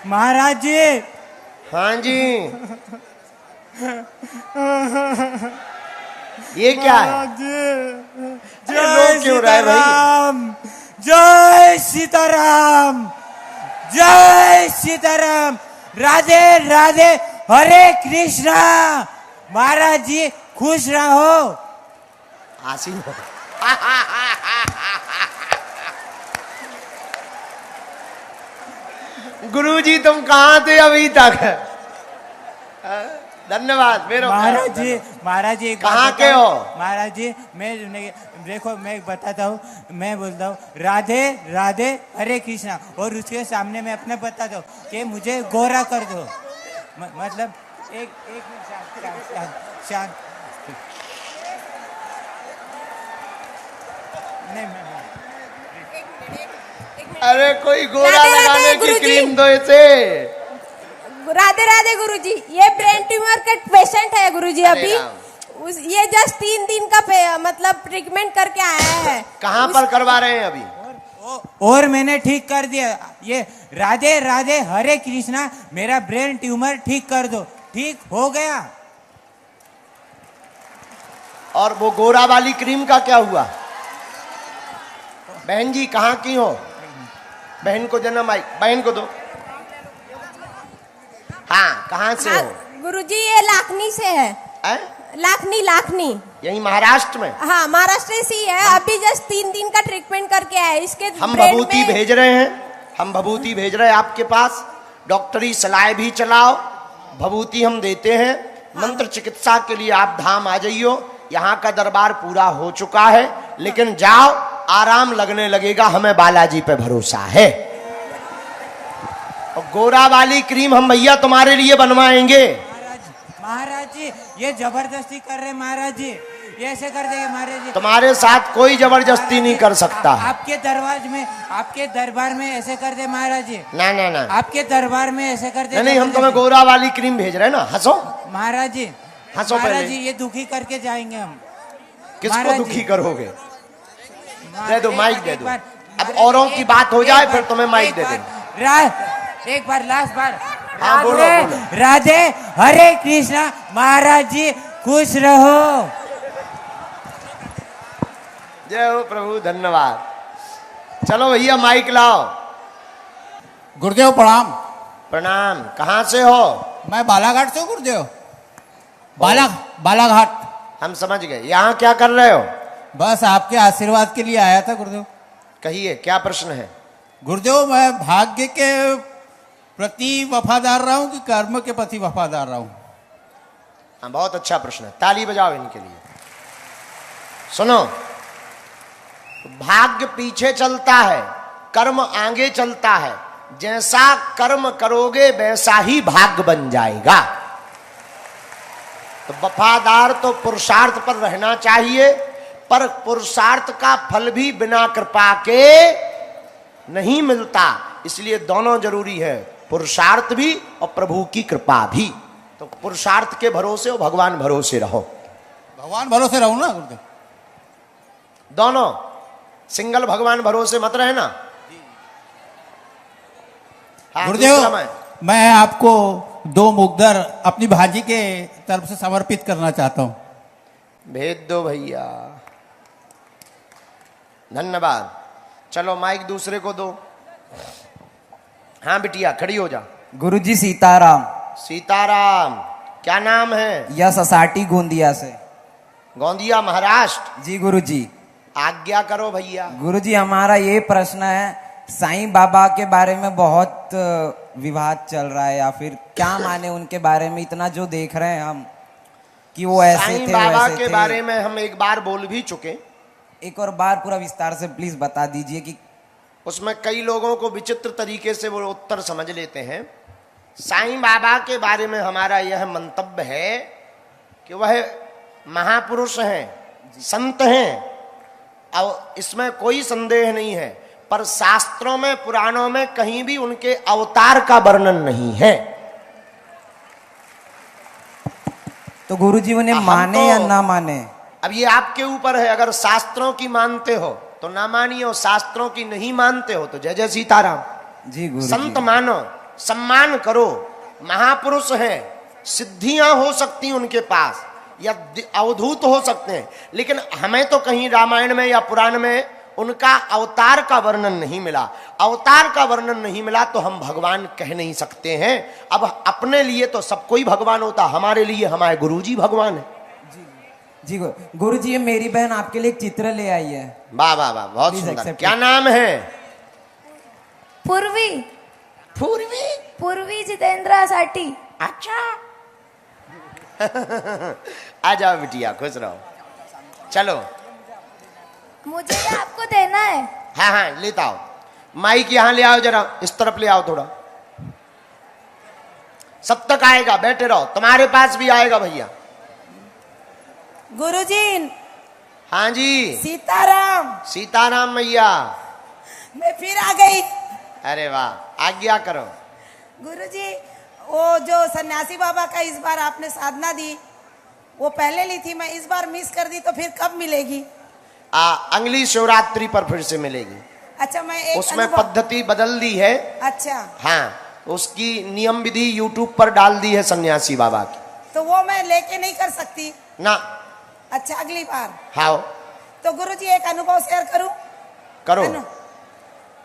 महाराज जी। हाँ जी, ये क्या है? जय सीताराम, जय सीताराम, जय सीताराम, राधे राधे, हरे कृष्णा। महाराज जी खुश रहो। आसीन हो। गुरुजी तुम कहाँ थे अभी तक? धन्यवाद। महाराज जी कहाँ के हो? महाराज जी मैं देखो, मैं बताता हूँ, मैं बोलता हूँ राधे राधे हरे कृष्णा, और उसके सामने मैं अपने बताता हूँ कि मुझे गोरा कर दो। मतलब एक मिनट शांत। अरे कोई गोरा लगाने की क्रीम दो इसे। राधे राधे गुरुजी, ये ब्रेन ट्यूमर का पेशेंट है गुरुजी। अभी ये जस्ट 3 दिन का मतलब ट्रीटमेंट करके आया है। कहाँ पर करवा रहे हैं अभी? और मैंने ठीक कर दिया। ये राधे राधे हरे कृष्णा, मेरा ब्रेन ट्यूमर ठीक कर दो। ठीक हो गया। और वो गोरा वाली क्रीम का क्या हुआ? बहन जी कहाँ की हो? बहन को जन्म आई, बहन को दो। हाँ, कहाँ से हो? गुरुजी ये लाखनी से है। लाखनी यही महाराष्ट्र में? हाँ, महाराष्ट्र से ही है। अभी जस्ट 3 दिन का ट्रीटमेंट करके आया। इसके हम भभूति भेज रहे हैं, हम भभूति भेज रहे हैं आपके पास। डॉक्टरी सलाह भी चलाओ, भभूति हम देते हैं। मंत्र चिकित्सा के लिए आप धाम आ जाइयो। यहाँ का दरबार पूरा हो चुका है, लेकिन जाओ, आराम लगने लगेगा। हमें बालाजी पे भरोसा है। और गोरा वाली क्रीम हम भैया तुम्हारे लिए बनवाएंगे। महाराज जी ये जबरदस्ती कर रहे महाराज जी, ये ऐसे कर देंगे महाराज जी। तुम्हारे साथ कोई जबरदस्ती नहीं कर सकता। आपके दरबार में ऐसे कर दे महाराज जी। ना आपके दरबार में ऐसे कर दे। नहीं, हम तुम्हें गोरा वाली क्रीम भेज रहे हैं ना। हंसो महाराज जी, हंसो महाराज पहले। जी ये दुखी करके जाएंगे हम। किसको दुखी करोगे? दे दो माइक, दे दो। अब औरों की बात हो जाए फिर तुम्हें माइक दे दे। एक बार लास्ट बार। हाँ, बोलो। राधे हरे कृष्णा। महाराज जी खुश रहो। जय हो प्रभु, धन्यवाद। चलो भैया माइक लाओ। गुरुदेव प्रणाम। प्रणाम। कहाँ से हो? मैं बालाघाट से हूँ गुरुदेव। बालाघाट। हम समझ गए। यहाँ क्या कर रहे हो? बस आपके आशीर्वाद के लिए आया था गुरुदेव। कहिए क्या प्रश्न है? गुरुदेव मैं भाग्य के प्रति वफादार रहा हूँ कि कर्म के प्रति वफादार रहा हूँ? हाँ, बहुत अच्छा प्रश्न है। ताली बजाओ इनके लिए। सुनो, भाग्य पीछे चलता है, कर्म आगे चलता है। जैसा कर्म करोगे वैसा ही भाग्य बन जाएगा। तो वफादार तो पुरुषार्थ पर रहना चाहिए, पर पुरुषार्थ का फल भी बिना कृपा के नहीं मिलता। इसलिए दोनों जरूरी है, पुरुषार्थ भी और प्रभु की कृपा भी। तो पुरुषार्थ के भरोसे और भगवान भरोसे रहो। भगवान भरोसे रहो ना गुरुदेव? दोनों, सिंगल भगवान भरोसे मत रहे ना। हाँ, गुरुदेव मैं आपको 2 मुग्धर अपनी भाजी के तरफ से समर्पित करना चाहता हूं। भेज दो भैया। धन्यवाद। चलो माइक दूसरे को दो। हाँ बिटिया खड़ी हो जा। गुरुजी सीताराम। सीताराम। क्या नाम है? यस असाटी गोंदिया से। गोंदिया महाराष्ट्र? जी गुरुजी। आज्ञा करो भैया। गुरुजी हमारा ये प्रश्न है, साईं बाबा के बारे में बहुत विवाद चल रहा है, या फिर क्या माने उनके बारे में? इतना जो देख रहे हैं हम कि वो ऐसे थे, साईं बाबा के बारे में हम एक बार बोल भी चुके। एक और बार पूरा विस्तार से प्लीज बता दीजिए कि उसमें कई लोगों को विचित्र तरीके से वो उत्तर समझ लेते हैं। साईं बाबा के बारे में हमारा यह मंतव्य है कि वह महापुरुष हैं, संत हैं, और इसमें कोई संदेह नहीं है। पर शास्त्रों में, पुराणों में कहीं भी उनके अवतार का वर्णन नहीं है। तो गुरुजी उन्हें माने या ना माने? अब ये आपके ऊपर है। अगर शास्त्रों की मानते हो तो ना मानिए, और शास्त्रों की नहीं मानते हो तो जय जय सीताराम। जी गुरुजी। संत मानो, सम्मान करो। महापुरुष हैं, सिद्धियां हो सकती उनके पास या अवधूत हो सकते हैं, लेकिन हमें तो कहीं रामायण में या पुराण में उनका अवतार का वर्णन नहीं मिला। अवतार का वर्णन नहीं मिला तो हम भगवान कह नहीं सकते हैं। अब अपने लिए तो सब कोई भगवान होता, हमारे लिए हमारे गुरुजी भगवान है। जी गुरुजी, ये मेरी बहन आपके लिए एक चित्र ले आई है। वाह वाह वाह, बहुत Please सुंदर। accept क्या it. नाम है? पूर्वी पूर्वी। पूर्वी जितेंद्र साटी। अच्छा आ जाओ बिटिया, खुश रहो। चलो, मुझे ये आपको देना है। हाँ हाँ लेता आओ। माइक यहाँ ले आओ, जरा इस तरफ ले आओ थोड़ा। सब तक आएगा, बैठे रहो, तुम्हारे पास भी आएगा भैया। गुरुजी, हाँ जी, सीताराम। सीताराम मैया। मैं फिर आ गई। अरे वाह, आज्ञा करो। गुरुजी, वो जो सन्यासी बाबा का इस बार आपने साधना दी, वो पहले ली थी, मैं इस बार मिस कर दी, तो फिर कब मिलेगी? अगली शिवरात्रि पर फिर से मिलेगी। अच्छा, मैं एक उसमें पद्धति बदल दी है। अच्छा, हाँ, उसकी नियम विधि यूट्यूब पर डाल दी है सन्यासी बाबा की। तो वो मैं लेके नहीं कर सकती ना? अच्छा, अगली बार। हाँ तो गुरुजी, एक अनुभव शेयर करूं? करो।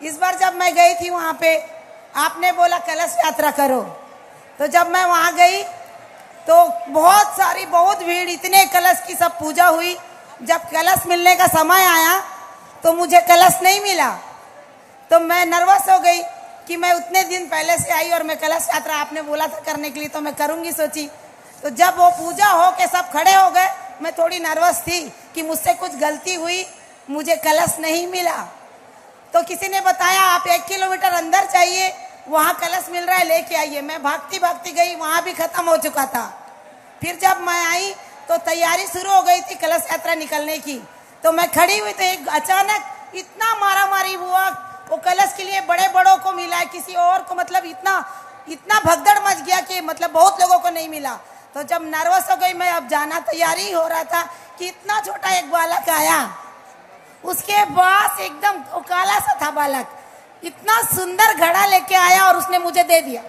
इस बार जब मैं गई थी वहां पे, आपने बोला कलश यात्रा करो, तो जब मैं वहां गई तो बहुत भीड़, इतने कलश की सब पूजा हुई। जब कलश मिलने का समय आया तो मुझे कलश नहीं मिला, तो मैं नर्वस हो गई कि मैं उतने दिन पहले से आई और मैं कलश यात्रा आपने बोला था करने के लिए, तो मैं करूंगी सोची। तो जब वो पूजा हो के सब खड़े हो गए, मैं थोड़ी नर्वस थी कि मुझसे कुछ गलती हुई, मुझे कलश नहीं मिला। तो किसी ने बताया आप 1 किलोमीटर अंदर जाइए, वहां कलश मिल रहा है, लेके आइए। मैं भागती भागती गई, वहां भी खत्म हो चुका था। फिर जब मैं आई तो तैयारी शुरू हो गई थी कलश यात्रा निकलने की। तो मैं खड़ी हुई तो एक अचानक इतना मारामारी हुआ, वो कलश के लिए बड़े बड़ों को मिला, किसी और को मतलब इतना भगदड़ मच गया कि मतलब बहुत लोगों को नहीं मिला। तो जब नर्वस हो गई मैं, अब जाना तैयारी हो रहा था कि इतना छोटा एक बालक आया, उसके पास एकदम काला सा था बालक, इतना सुंदर घड़ा लेके आया और उसने मुझे दे दिया।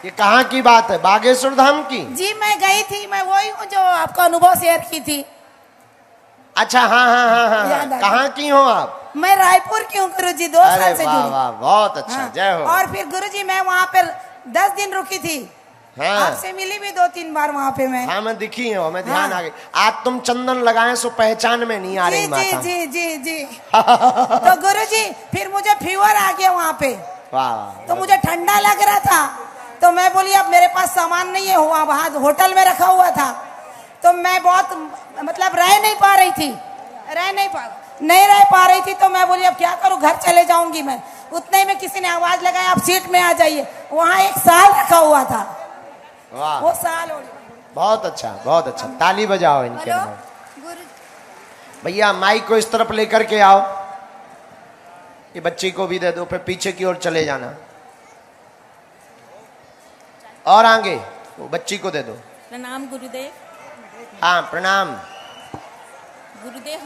ये कहाँ की बात है? बागेश्वर धाम की? जी, मैं गई थी, मैं वही हूँ जो आपका अनुभव शेयर की थी। अच्छा, हाँ हाँ हाँ हाँ, याद आ गया। कहाँ की हो आप? मैं रायपुर की हूँ गुरुजी, 2 अरे साल से वाह जुड़ी। वाह, बहुत अच्छा। हाँ। जय हो। और फिर गुरुजी मैं वहाँ पर 10 दिन रुकी थी। हाँ। आपसे मिली भी 2-3 बार वहाँ पे मैं। हाँ, मैं दिखी हूँ, मैं ध्यान हाँ। आ गई। आज तुम चंदन लगाए सो पहचान में नहीं आ रही जी माता। जी जी जी जी। तो गुरुजी फिर मुझे फीवर आ गया वहाँ पे, वाह, तो मुझे ठंडा लग रहा था। तो मैं बोली अब मेरे पास सामान नहीं है, वहाँ होटल में रखा हुआ था, तो मैं बहुत मतलब रह नहीं पा रही थी, नहीं रह पा रही थी। तो मैं बोली अब क्या करूँ, घर चले जाऊंगी मैं। उतने में किसी ने आवाज लगाया आप सीट में आ जाइए। वहाँ एक साल रखा हुआ था, वाह, वो साल हो बहुत अच्छा, बहुत अच्छा। ताली बजाओ इनके लिए। गुरु भैया माइक को इस तरफ लेकर के आओ, ये बच्ची को भी दे दो, फिर पीछे की ओर चले जाना और आगे वो बच्ची को दे दो। प्रणाम गुरुदेव। हाँ प्रणाम। गुरुदेव,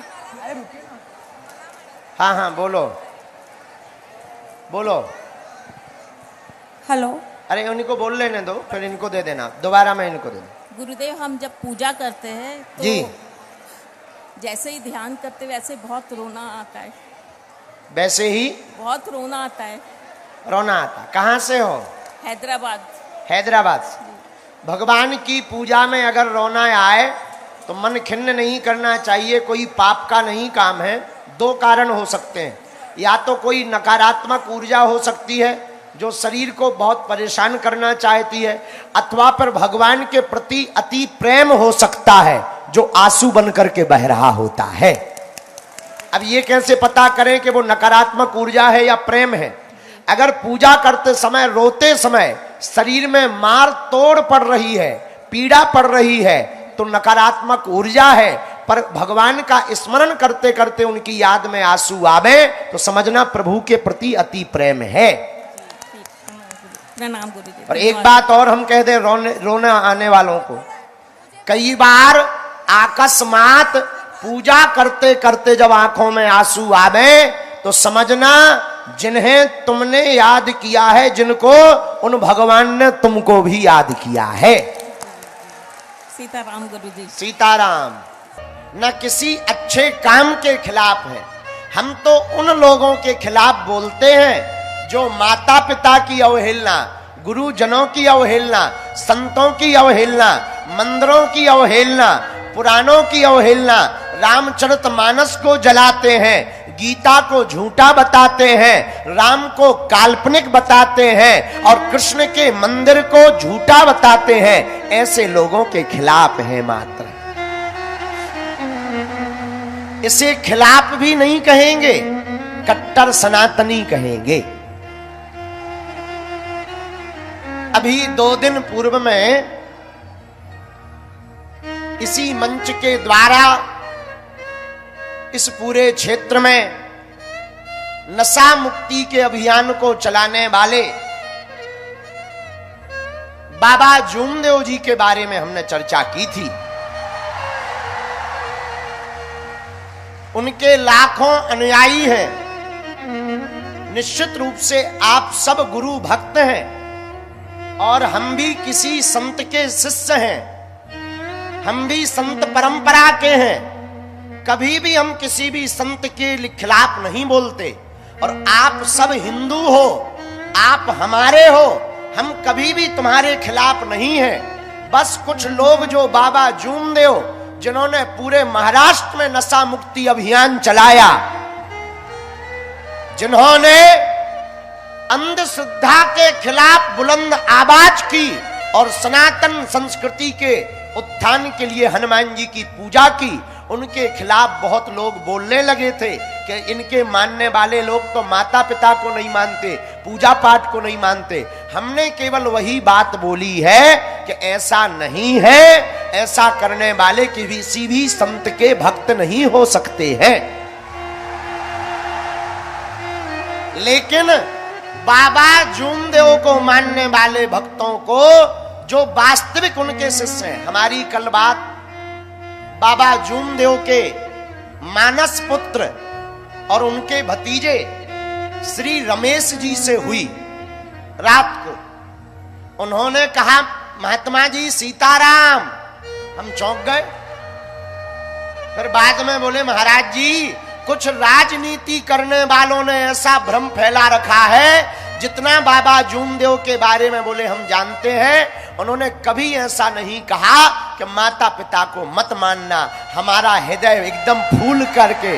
हाँ हाँ बोलो बोलो। हेलो। अरे उनको बोल लेने दो, फिर इनको दे देना, दोबारा मैं इनको दे दूँ। गुरुदेव हम जब पूजा करते हैं तो जी। जैसे ही ध्यान करते वैसे बहुत रोना आता है, वैसे ही बहुत रोना आता है। रोना आता? कहाँ से हो? हैदराबाद। हैदराबाद से। भगवान की पूजा में अगर रोना आए तो मन खिन्न नहीं करना चाहिए, कोई पाप का नहीं काम है। 2 कारण हो सकते हैं, या तो कोई नकारात्मक ऊर्जा हो सकती है जो शरीर को बहुत परेशान करना चाहती है, अथवा पर भगवान के प्रति अति प्रेम हो सकता है जो आंसू बन करके बह रहा होता है। अब ये कैसे पता करें कि वो नकारात्मक ऊर्जा है या प्रेम है? अगर पूजा करते समय, रोते समय शरीर में मार तोड़ पड़ रही है, पीड़ा पड़ रही है, तो नकारात्मक ऊर्जा है। पर भगवान का स्मरण करते करते उनकी याद में आंसू आवे तो समझना प्रभु के प्रति अति प्रेम है। प्रणाम गुरुदेव। और एक बात और हम कह दें रोना आने वालों को, कई बार अकस्मात पूजा करते करते जब आंखों में आंसू आवे तो समझना जिन्हें तुमने याद किया है जिनको, उन भगवान ने तुमको भी याद किया है। सीताराम गुरुजी। सीताराम। न किसी अच्छे काम के खिलाफ है, हम तो उन लोगों के खिलाफ बोलते हैं जो माता पिता की अवहेलना, गुरुजनों की अवहेलना, संतों की अवहेलना, मंदिरों की अवहेलना, पुराणों की अवहेलना, रामचरितमानस को जलाते हैं, गीता को झूठा बताते हैं, राम को काल्पनिक बताते हैं और कृष्ण के मंदिर को झूठा बताते हैं। ऐसे लोगों के खिलाफ है मात्र। इसे खिलाफ भी नहीं कहेंगे, कट्टर सनातनी कहेंगे। अभी 2 दिन पूर्व में इसी मंच के द्वारा इस पूरे क्षेत्र में नशा मुक्ति के अभियान को चलाने वाले बाबा जूमदेव जी के बारे में हमने चर्चा की थी। उनके लाखों अनुयायी हैं। निश्चित रूप से आप सब गुरु भक्त हैं और हम भी किसी संत के शिष्य हैं, हम भी संत परंपरा के हैं। कभी भी हम किसी भी संत के खिलाफ नहीं बोलते। और आप सब हिंदू हो, आप हमारे हो, हम कभी भी तुम्हारे खिलाफ नहीं हैं। बस कुछ लोग जो बाबा जूमदेव, जिन्होंने पूरे महाराष्ट्र में नशा मुक्ति अभियान चलाया, जिन्होंने अंधश्रद्धा के खिलाफ बुलंद आवाज की और सनातन संस्कृति के उत्थान के लिए हनुमान जी की पूजा की, उनके खिलाफ बहुत लोग बोलने लगे थे कि इनके मानने वाले लोग तो माता पिता को नहीं मानते, पूजा पाठ को नहीं मानते। हमने केवल वही बात बोली है कि ऐसा नहीं है, ऐसा करने वाले किसी भी संत के भक्त नहीं हो सकते हैं। लेकिन बाबा जूमदेव को मानने वाले भक्तों को, जो वास्तविक उनके शिष्य हैं, हमारी कल बात बाबा जूमदेव के मानस पुत्र और उनके भतीजे श्री रमेश जी से हुई। रात को उन्होंने कहा, महात्मा जी सीताराम। हम चौंक गए। फिर बाद में बोले, महाराज जी कुछ राजनीति करने वालों ने ऐसा भ्रम फैला रखा है, जितना बाबा जूमदेव के बारे में बोले हम जानते हैं, उन्होंने कभी ऐसा नहीं कहा कि माता पिता को मत मानना। हमारा हृदय एकदम फूल करके,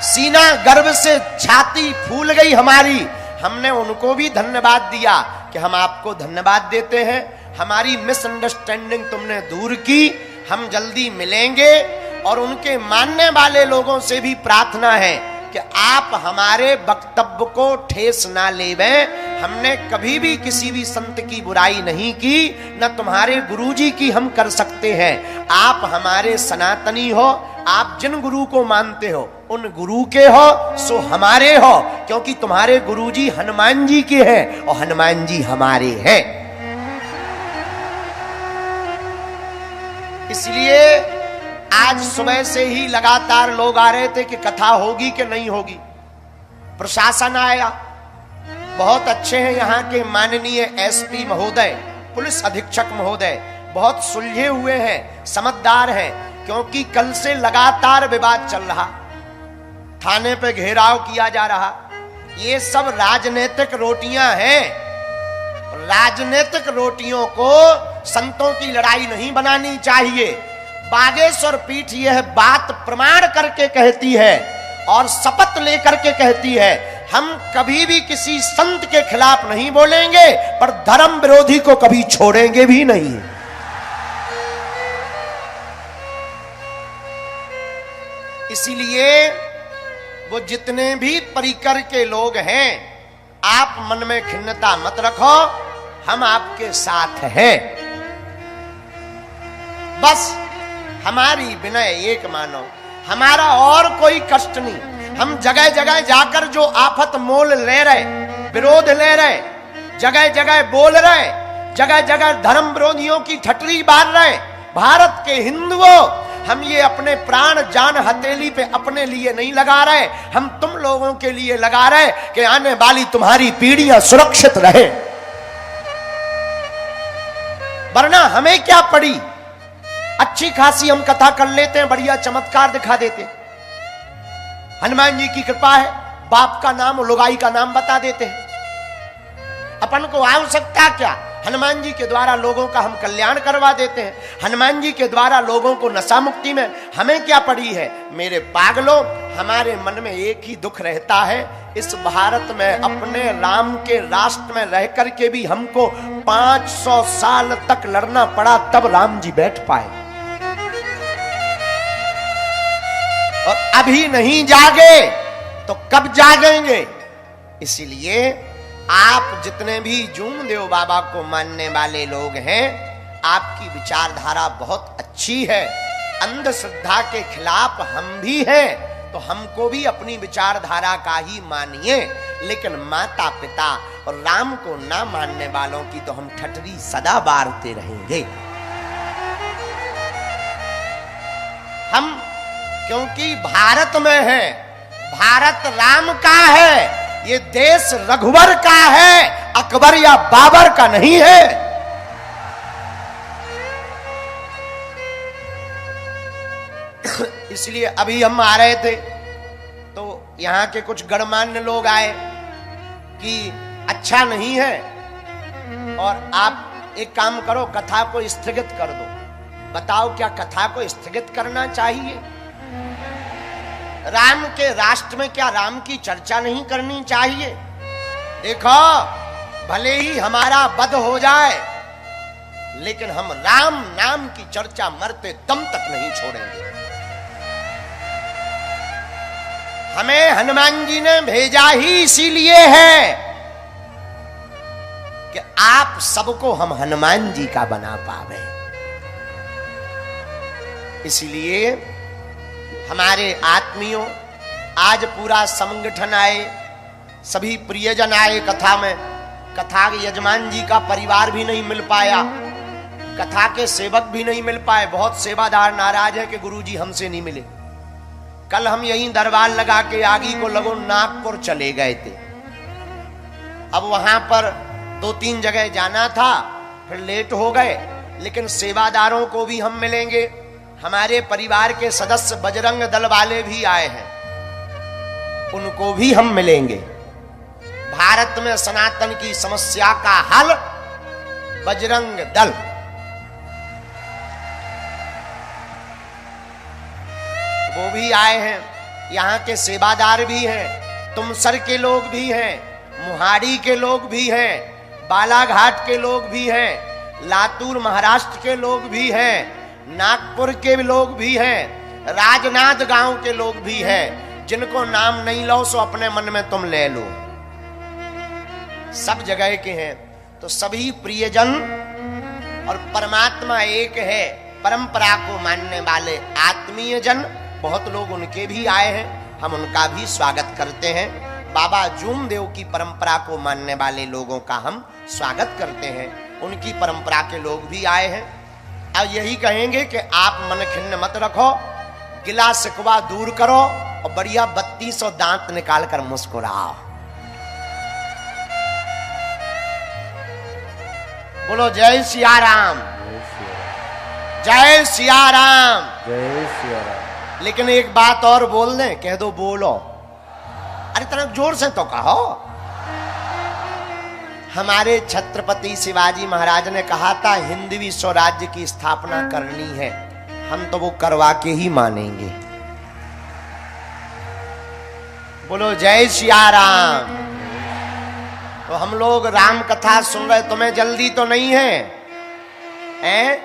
सीना गर्व से छाती फूल गई हमारी। हमने उनको भी धन्यवाद दिया कि हम आपको धन्यवाद देते हैं, हमारी मिसअंडरस्टैंडिंग तुमने दूर की, हम जल्दी मिलेंगे। और उनके मानने वाले लोगों से भी प्रार्थना है कि आप हमारे वक्तव्य को ठेस ना लेवें। हमने कभी भी किसी भी संत की बुराई नहीं की, न तुम्हारे गुरुजी की हम कर सकते हैं। आप हमारे सनातनी हो, आप जिन गुरु को मानते हो उन गुरु के हो, सो हमारे हो, क्योंकि तुम्हारे गुरुजी हनुमान जी के हैं और हनुमान जी हमारे हैं। इसलिए आज सुबह से ही लगातार लोग आ रहे थे कि कथा होगी कि नहीं होगी। प्रशासन आया, बहुत अच्छे हैं यहाँ के माननीय एसपी महोदय, पुलिस अधीक्षक महोदय, बहुत सुलझे हुए हैं, समझदार हैं। क्योंकि कल से लगातार विवाद चल रहा, थाने पे घेराव किया जा रहा। ये सब राजनीतिक रोटियां हैं। राजनीतिक रोटियों को संतों की लड़ाई नहीं बनानी चाहिए। बागेश्वर पीठ यह बात प्रमाण करके कहती है और शपथ लेकर के कहती है, हम कभी भी किसी संत के खिलाफ नहीं बोलेंगे, पर धर्म विरोधी को कभी छोड़ेंगे भी नहीं। इसीलिए वो जितने भी परिकर के लोग हैं, आप मन में खिन्नता मत रखो, हम आपके साथ हैं। बस हमारी विनय एक मानो, हमारा और कोई कष्ट नहीं। हम जगह जगह जाकर जो आफत मोल ले रहे, विरोध ले रहे, जगह जगह बोल रहे, जगह जगह धर्म विरोधियों की ठटरी बांध रहे। भारत के हिंदुओं, हम ये अपने प्राण जान हथेली पे अपने लिए नहीं लगा रहे, हम तुम लोगों के लिए लगा रहे कि आने वाली तुम्हारी पीढ़ियां सुरक्षित रहे। वरना हमें क्या पड़ी, अच्छी खासी हम कथा कर लेते हैं, बढ़िया चमत्कार दिखा देते हैं। हनुमान जी की कृपा है, बाप का नाम लुगाई का नाम बता देते हैं। अपन को आवश्यकता क्या, हनुमान जी के द्वारा लोगों का हम कल्याण करवा देते हैं। हनुमान जी के द्वारा लोगों को नशा मुक्ति में हमें क्या पड़ी है। मेरे पागलों, हमारे मन में एक ही दुख रहता है, इस भारत में अपने राम के राष्ट्र में रह करके भी हमको 500 साल तक लड़ना पड़ा, तब राम जी बैठ पाए। और अभी नहीं जागे तो कब जागेंगे। इसीलिए आप जितने भी जूमदेव बाबा को मानने वाले लोग हैं, आपकी विचारधारा बहुत अच्छी है। अंधश्रद्धा के खिलाफ हम भी हैं, तो हमको भी अपनी विचारधारा का ही मानिए। लेकिन माता पिता और राम को ना मानने वालों की तो हम ठटरी सदा बारते रहेंगे। हम क्योंकि भारत में है, भारत राम का है, ये देश रघुवर का है, अकबर या बाबर का नहीं है। इसलिए अभी हम आ रहे थे तो यहां के कुछ गणमान्य लोग आए कि अच्छा नहीं है, और आप एक काम करो, कथा को स्थगित कर दो। बताओ क्या कथा को स्थगित करना चाहिए? राम के राष्ट्र में क्या राम की चर्चा नहीं करनी चाहिए? देखो, भले ही हमारा वध हो जाए, लेकिन हम राम नाम की चर्चा मरते दम तक नहीं छोड़ेंगे। हमें हनुमान जी ने भेजा ही इसीलिए है कि आप सबको हम हनुमान जी का बना पावे। इसलिए हमारे आत्मियों, आज पूरा संगठन आए, सभी प्रियजन आए कथा में। कथा के यजमान जी का परिवार भी नहीं मिल पाया, कथा के सेवक भी नहीं मिल पाए। बहुत सेवादार नाराज है कि गुरुजी हमसे नहीं मिले। कल हम यहीं दरबार लगा के आगी को लगो नागपुर चले गए थे। अब वहां पर 2-3 जगह जाना था, फिर लेट हो गए। लेकिन सेवादारों को भी हम मिलेंगे। हमारे परिवार के सदस्य बजरंग दल वाले भी आए हैं, उनको भी हम मिलेंगे। भारत में सनातन की समस्या का हल बजरंग दल। वो भी आए हैं, यहाँ के सेवादार भी हैं, तुमसर के लोग भी हैं, मुहाड़ी के लोग भी हैं, बालाघाट के लोग भी हैं, लातूर महाराष्ट्र के लोग भी हैं, नागपुर के लोग भी हैं, राजनाथ गांव के लोग भी हैं। जिनको नाम नहीं लो सो अपने मन में तुम ले लो, सब जगह के हैं। तो सभी प्रियजन और परमात्मा एक है, परंपरा को मानने वाले आत्मीय जन बहुत लोग उनके भी आए हैं, हम उनका भी स्वागत करते हैं। बाबा जूमदेव की परंपरा को मानने वाले लोगों का हम स्वागत करते हैं, उनकी परंपरा के लोग भी आए हैं। अब यही कहेंगे कि आप मन खिन्न मत रखो, गिला शिकवा दूर करो और बढ़िया 3200 दांत निकाल कर मुस्कुराओ। बोलो जय सिया राम, जय सिया राम, जय सिया राम। लेकिन एक बात और बोल दें, कह दो बोलो। अरे तरह जोर से तो कहो। हमारे छत्रपति शिवाजी महाराज ने कहा था हिंदवी स्वराज्य की स्थापना करनी है, हम तो वो करवा के ही मानेंगे। बोलो जय सिया राम। तो हम लोग राम कथा सुन रहे, तुम्हें जल्दी तो नहीं है हैं?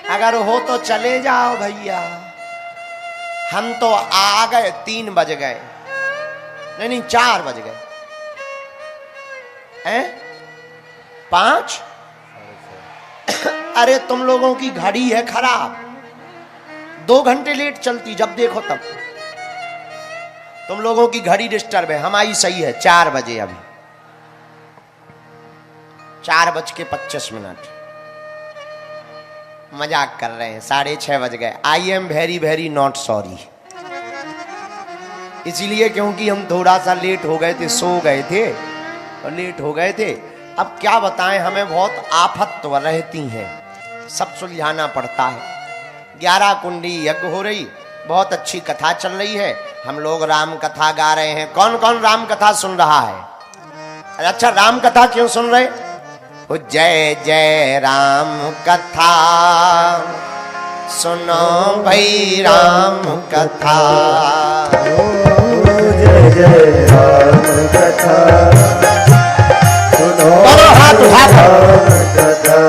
अगर हो तो चले जाओ भैया। हम तो आ गए, 3 बज गए, नहीं 4 बज गए हैं, 5। अरे तुम लोगों की घड़ी है खराब, 2 घंटे लेट चलती, जब देखो तब। तुम लोगों की घड़ी डिस्टर्ब है, हमारी सही है 4 बजे। अभी 4:25। मजाक कर रहे हैं, 6:30 बज गए। I am very very not sorry, इसलिए क्योंकि हम थोड़ा सा लेट हो गए थे, सो गए थे और लेट हो गए थे। अब क्या बताएं, हमें बहुत आफत रहती हैं, सब सुलझाना पड़ता है। 11 कुंडी यज्ञ हो रही, बहुत अच्छी कथा चल रही है, हम लोग राम कथा गा रहे हैं। कौन कौन राम कथा सुन रहा है? अच्छा, राम कथा क्यों सुन रहे? वो जय जय राम कथा सुनो भाई, राम कथा जय जय राम कथा सुनो, हाथ उठा राम कथा।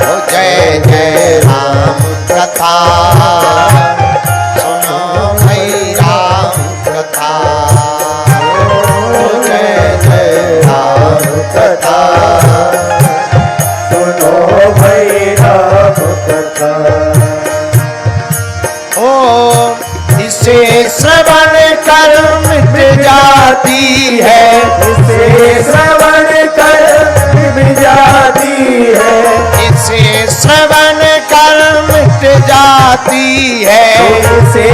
ओ जय जय राम कथा सुनो भाई, राम कथा। ओ जय जय राम कथा सुनो भाई, राम कथा। ओ इसे श्रवण कर मिट जाती है, इसे श्रवण कर मिट जाती है, इसे श्रवण कर मिट जाती है, इसे